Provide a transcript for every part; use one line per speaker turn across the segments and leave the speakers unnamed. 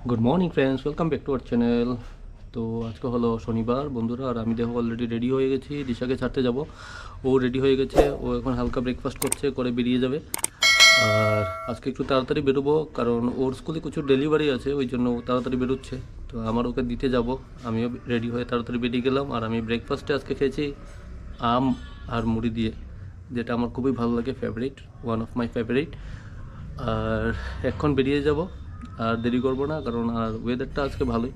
Good morning friends, welcome back to our channel. তো আজকে হলো শনিবার বন্ধুরা, আর আমি দেখো অলরেডি রেডি হয়ে গেছি। দিশাকে ছাড়তে যাব, ও রেডি হয়ে গেছে। ও এখন হালকা ব্রেকফাস্ট করছে, করে বেরিয়ে যাবে। আর আজকে একটু তাড়াতাড়ি বেরোবো, কারণ ওর স্কুলে কিছু ডেলিভারি আছে, ওই জন্য ও তাড়াতাড়ি বেরোচ্ছে। তো আমার ওকে দিতে যাব, আমিও রেডি হয়ে তাড়াতাড়ি বেরিয়ে গেলাম। আর আমি ব্রেকফাস্টে আজকে খেয়েছি আম আর মুড়ি দিয়ে, যেটা আমার খুবই ভালো লাগে, favourite, one of my favourite. আর এখন বেরিয়ে যাব, আর দেরি করবো না, কারণ আর ওয়েদারটা আজকে ভালোই,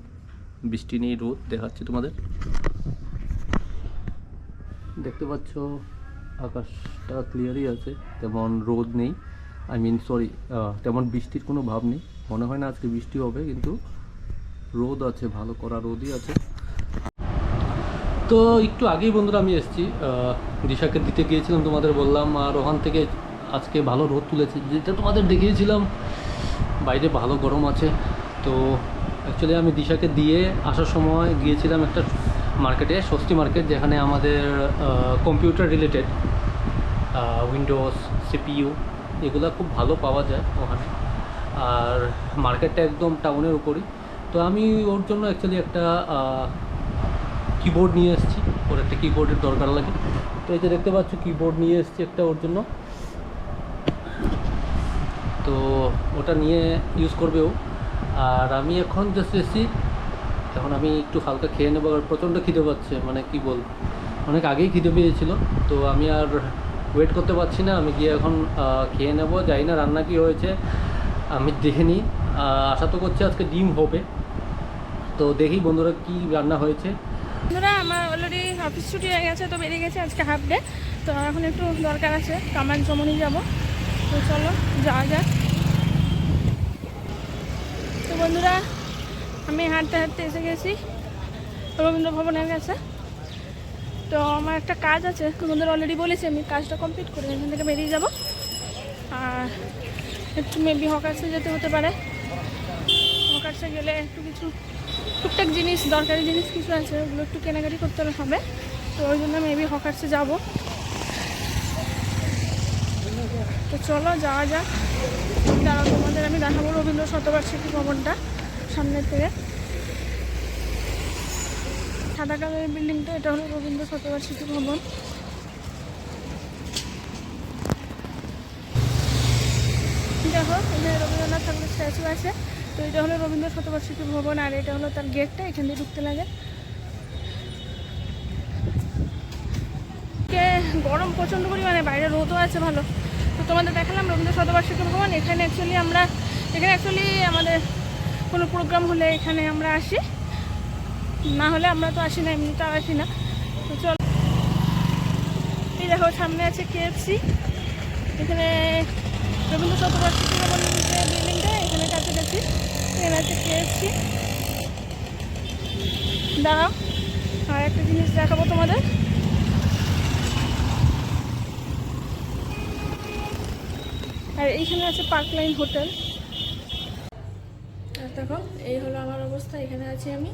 বৃষ্টি নেই, রোদ দেখাচ্ছি তোমাদের। দেখতে পাচ্ছ আকাশটা ক্লিয়ারই আছে, তেমন রোদ নেই, আই মিন সরি, তেমন বৃষ্টির কোনো ভাব নেই। মনে হয় না আজকে বৃষ্টি হবে, কিন্তু রোদ আছে, ভালো করা রোদই আছে। তো একটু আগেই বন্ধুরা আমি এসেছি, দিশাকে দিতে গিয়েছিলাম, তোমাদের বললাম। আর ওখান থেকে আজকে ভালো রোদ তুলেছে, যেটা তোমাদের দেখিয়েছিলাম। বাইরে ভালো গরম আছে। তো অ্যাকচুয়ালি আমি দিশাকে দিয়ে আসার সময় গিয়েছিলাম একটা মার্কেটে, স্বস্তি মার্কেট, যেখানে আমাদের কম্পিউটার রিলেটেড উইন্ডোজ, সিপিইউ এগুলো খুব ভালো পাওয়া যায় ওখানে। আর মার্কেটটা একদম টাউনের উপরই। তো আমি ওর জন্য অ্যাকচুয়ালি একটা কিবোর্ড নিয়ে এসেছি, ওর একটা কিবোর্ডের দরকার লাগে। তো এই যে দেখতে পাচ্ছ, কিবোর্ড নিয়ে এসেছি একটা ওর জন্য। তো ওটা নিয়ে ইউজ করবে ও। আর আমি এখন জাস্ট এসেছি, এখন আমি একটু হালকা খেয়ে নেবো। আর প্রচণ্ড খিদে পাচ্ছে, মানে কি বল, অনেক আগেই খিদে পেয়েছিল। তো আমি আর ওয়েট করতে পারছি না, আমি গিয়ে এখন খেয়ে নেবো। জানি না রান্না কী হয়েছে, আমি দেখে নিই। আশা তো করছি আজকে ডিম হবে। তো দেখি বন্ধুরা কী রান্না হয়েছে।
বন্ধুরা, আমার অলরেডি অফিস ছুটি হয়ে গেছে, তো বেরিয়ে গেছে, আজকে হাফ ডে। তো এখন একটু দরকার আছে, কামান চমনি যাব। তো চলো যাওয়া যাক। তো বন্ধুরা, আমি হাঁটতে হাঁটতে এসে গেছি রবীন্দ্র ভবনের কাছে। তো আমার একটা কাজ আছে, তোমাদের অলরেডি বলেছি, আমি কাজটা কমপ্লিট করে এখান থেকে বেরিয়ে যাব। আর একটু মেবি হকার্সে যেতে হতে পারে। হকার্সে গেলে একটু কিছু টুকটাক জিনিস, দরকারি জিনিস কিছু আছে, ওগুলো একটু কেনাকাটি করতে হবে। তো ওই জন্য মেবি হকার্সে যাব। তো চলো যাওয়া যাক। দাঁড়াও, তোমাদের আমি দেখাবো রবীন্দ্র শতবার্ষিকী ভবনটা সামনের থেকে। সাদা কালারের বিল্ডিংটা, এটা হলো রবীন্দ্র শতবার্ষিকী ভবন। দেখো, এখানে রবীন্দ্রনাথ ঠাকুরের স্ট্যাচু আছে। তো এটা হলো রবীন্দ্র শতবার্ষিকী ভবন, আর এটা হলো তার গেটটা, এখান দিয়ে ঢুকতে লাগে। গরম প্রচণ্ড পরিমাণে, বাইরে রোদও আছে ভালো। তো তোমাদের দেখালাম রবীন্দ্র শতবার্ষিকী ভবন। এখানে অ্যাকচুয়ালি আমাদের কোনো প্রোগ্রাম হলে এখানে আমরা আসি, না হলে আমরা তো আসি না, এমনিতেও আসি না। তো চল, এই দেখো সামনে আছে কেএফসি। এখানে রবীন্দ্র শতবার্ষিকী ভবন যে বিল্ডিংটা, এখানে কাছাকাছি এখানে আছে কেএফসি। দাঁড়াও, আর একটা জিনিস দেখাবো তোমাদের। আর এইখানে আছে পার্ক লাইন হোটেল। আর দেখো, এই হলো আমার অবস্থা, এখানে আছি আমি।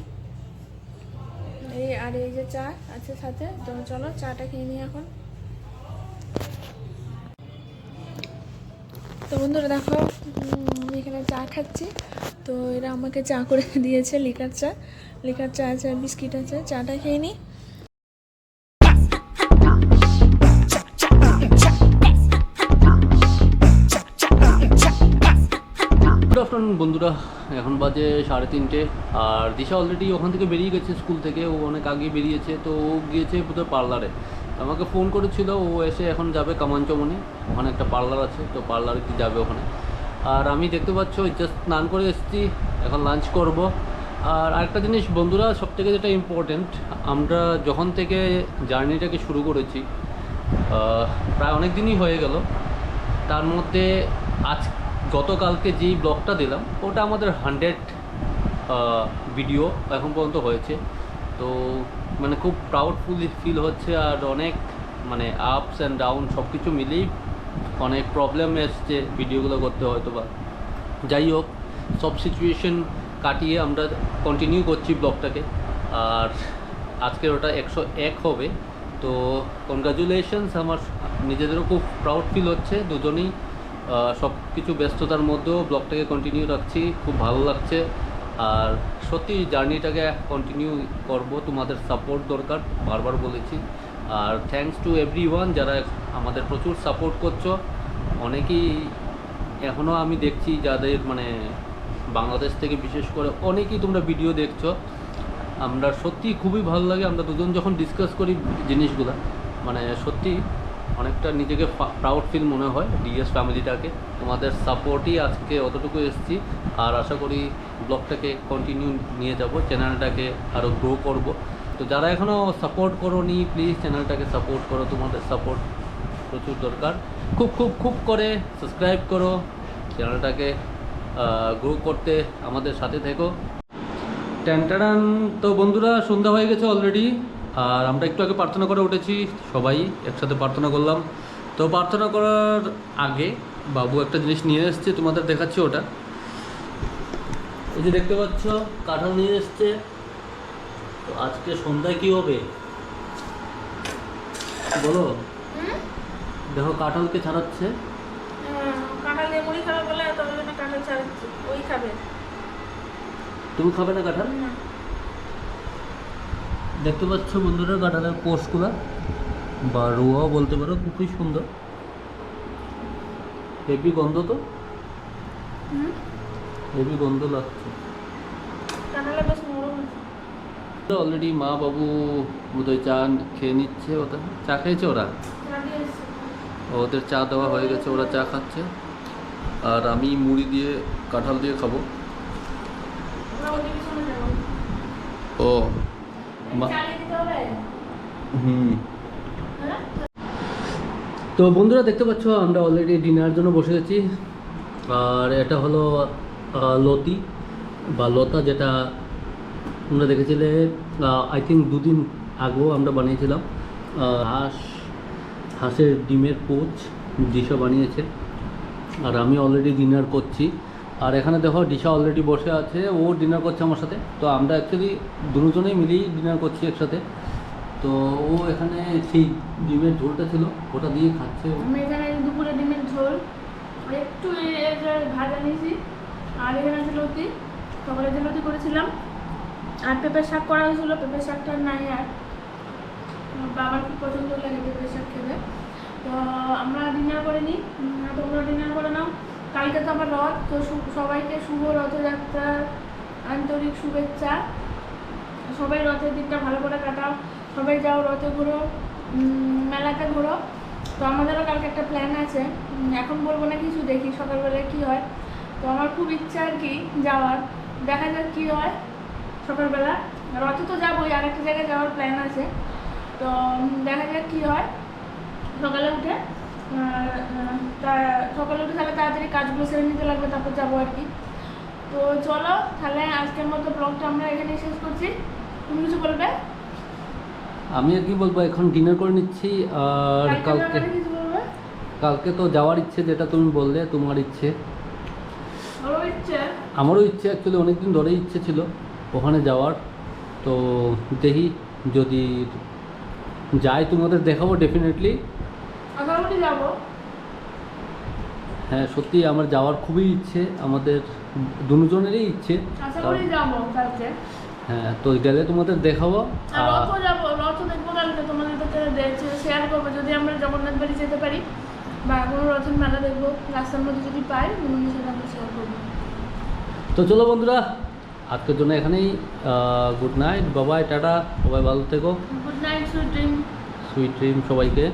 এই যে চা আছে সাথে। তো চলো চাটা খেয়ে নিই এখন। তো বন্ধুরা দেখো, এখানে চা খাচ্ছি। তো এরা আমাকে চা করে দিয়েছে, লিকার চা আছে, বিস্কিট আছে। চাটা খেয়ে নিই।
গুড আফটারনুন বন্ধুরা, এখন বাজে 3:30। আর দিশা অলরেডি ওখান থেকে বেরিয়ে গেছে, স্কুল থেকে ও অনেক আগে বেরিয়েছে। তো ও গিয়েছে বোধহয় পার্লারে, আমাকে ফোন করেছিল। ও এসে এখন যাবে কামানচমনি, ওখানে একটা পার্লার আছে, তো পার্লারে কি যাবে ওখানে। আর আমি দেখতে পাচ্ছ জাস্ট স্নান করে এসেছি, এখন লাঞ্চ করব। আর আরেকটা জিনিস বন্ধুরা, সবথেকে যেটা ইম্পর্টেন্ট, আমরা যখন থেকে জার্নিটাকে শুরু করেছি, প্রায় অনেক দিনই হয়ে গেল। তার মধ্যে আজ গতকালকে যেই ব্লগটা দিলাম, ওটা আমাদের 100 ভিডিও এখন পর্যন্ত হয়েছে। তো মানে খুব প্রাউডফুলি ফিল হচ্ছে। আর অনেক মানে আপস অ্যান্ড ডাউন সব কিছু মিলেই অনেক প্রবলেম এসছে ভিডিওগুলো করতে, হয়তো বা যাই হোক, সব সিচুয়েশন কাটিয়ে আমরা কন্টিনিউ করছি ব্লগটাকে। আর আজকের ওটা 101 হবে। তো কনগ্রাচুলেশনস, আমার নিজেদেরও খুব প্রাউড ফিল হচ্ছে। দুজনেই সব কিছু ব্যস্ততার মধ্যেও ব্লগটাকে কন্টিনিউ রাখছি, খুব ভালো লাগছে। আর সত্যি জার্নিটাকে কন্টিনিউ করব, তোমাদের সাপোর্ট দরকার, বারবার বলেছি। আর থ্যাঙ্কস টু এভরিওয়ান যারা আমাদের প্রচুর সাপোর্ট করছো। অনেকেই এখনও আমি দেখছি যাদের মানে বাংলাদেশ থেকে বিশেষ করে অনেকেই তোমরা ভিডিও দেখছো। আমরা সত্যি খুবই ভালো লাগে, আমরা দুজন যখন ডিসকাস করি জিনিসগুলো, মানে সত্যি অনেকটা নিজেকে প্রাউড ফিল মনে হয় ডিএস ফ্যামিলিটাকে। তোমাদের সাপোর্টই আজকে অতটুকু এসেছি। আর আশা করি ব্লগটাকে কন্টিনিউ নিয়ে যাব, চ্যানেলটাকে আরও গ্রো করব। তো যারা এখনও সাপোর্ট করোনি প্লিজ চ্যানেলটাকে সাপোর্ট করো, তোমাদের সাপোর্ট প্রচুর দরকার। খুব খুব খুব করে সাবস্ক্রাইব করো, চ্যানেলটাকে গ্রো করতে আমাদের সাথে থেকো। ট্যান। তো বন্ধুরা সন্ধ্যা হয়ে গেছে অলরেডি, আর আমরা একটু আগে প্রার্থনা করে উঠেছি, সবাই একসাথে প্রার্থনা করলাম। তো প্রার্থনা করার আগে বাবু একটা জিনিস নিয়ে এসছে, তোমাদের দেখাচ্ছি ওটা। এই যে দেখতে পাচ্ছ কাঁঠাল নিয়ে এসছে। তো আজকে সন্ধ্যায় কি হবে বলো? দেখো কাঁঠালকে ছাড়াচ্ছে।
কাঁঠাল দিয়ে মুড়ি খাবে বলে তবে জন্য কাঁঠাল ছাড়াচ্ছি, ওই খাবে।
তুমি খাবে না কাঁঠাল? দেখতে পাচ্ছ বন্ধুরা কাঁঠালের কোষগুলা, বা রোয়াও বলতে পারো, খুবই সুন্দর। হেভি গন্ধ, তো হেভি গন্ধ লাগছে।
কাঁঠালে বেশ নরম আছে।
অলরেডি মা বাবু বোধহয় চা খেয়ে নিচ্ছে। ওটা চা খেয়েছে ওরা, ওদের চা দেওয়া হয়ে গেছে, ওরা চা খাচ্ছে। আর আমি মুড়ি দিয়ে কাঁঠাল দিয়ে খাবো। ও তো বন্ধুরা দেখতে পাচ্ছ আমরা অলরেডি ডিনার জন্য বসে গেছি। আর এটা হলো লতি বা লতা, যেটা তোমরা দেখেছিলে আই থিঙ্ক 2 দিন আগেও আমরা বানিয়েছিলাম। হাঁসের ডিমের পোচ দিশা বানিয়েছে। আর আমি অলরেডি ডিনার করছি। আর এখানে দেখো দিশা অলরেডি বসে আছে, ও ডিনার করছে আমার সাথে। তো আমরা অ্যাকচুয়ালি দুজনেই মিলেই ডিনার করছি একসাথে। তো ও এখানে সেই ডিমের ঝোলটা ছিল, ওটা দিয়ে খাচ্ছে।
আমি এখানে দুপুরে ডিমের ঝোল একটু ভাজা নিয়েছি, আর এখানে আছে লতি, সকালে যে লতি করেছিলাম, আর পেঁপের শাক করা হয়েছিল। পেঁপের শাকটা নাই, আর বাবার খুব পছন্দ লাগে পেঁপের শাক খেতে। তো আমরা ডিনার করে নিই, তোমরা ডিনার করে নাও। কালকে তো আমার রথ, তো সবাইকে শুভ রথযাত্রার আন্তরিক শুভেচ্ছা। সবাই রথের দিকটা ভালো করে কাটাও, সবাই যাও রথে ঘোরো, মেলাতে ঘোরো। তো আমাদেরও কালকে একটা প্ল্যান আছে, এখন বলবো না কিছু, দেখি সকালবেলায় কী হয়। তো আমার খুব ইচ্ছা আর কি যাওয়ার, দেখা যাক কী হয় সকালবেলা। রথে তো যাবোই, আর একটা জায়গায় যাওয়ার প্ল্যান আছে। তো দেখা যাক কী হয় সকালে উঠে। সকালে উঠে তাহলে তাড়াতাড়ি কাজগুলো সেরে নিতে লাগবে, তারপর যাবো আর কি। তো চলো তাহলে আজকের মতো ব্লগটা আমরা এখানেই শেষ করছি। তুমি কিছু বলবে?
আমি আর কি বলবো, এখন ডিনার করে নিচ্ছি। আর কালকে তো যাওয়ার ইচ্ছে, যেটা তুমি বললে তোমার ইচ্ছে, আমারও ইচ্ছে। অ্যাকচুয়ালি অনেকদিন ধরেই ইচ্ছে ছিল ওখানে যাওয়ার। তো দেখি যদি যাই তোমাদের দেখাবো ডেফিনেটলি।
যাবো,
হ্যাঁ সত্যি আমার যাওয়ার খুবই ইচ্ছে, আমাদের দুজনেরই ইচ্ছে। হ্যাঁ তো গেলে তোমাদের দেখাবো।
রথ দেখবো কালকে, তোমাদের শেয়ার করবো যদি আমরা জগন্নাথ বাড়ি যেতে পারি বা কোনো রথের মেলা দেখবো রাস্তার মধ্যে যদি পাই, সেটা আমরা শেয়ার করবো।
তো চলো বন্ধুরা আজকের জন্য এখানেই। গুড নাইট, বাবাই, টাটা, সবাই ভালো থেকো।
গুড নাইট, সুইট ড্রিম
সবাইকে।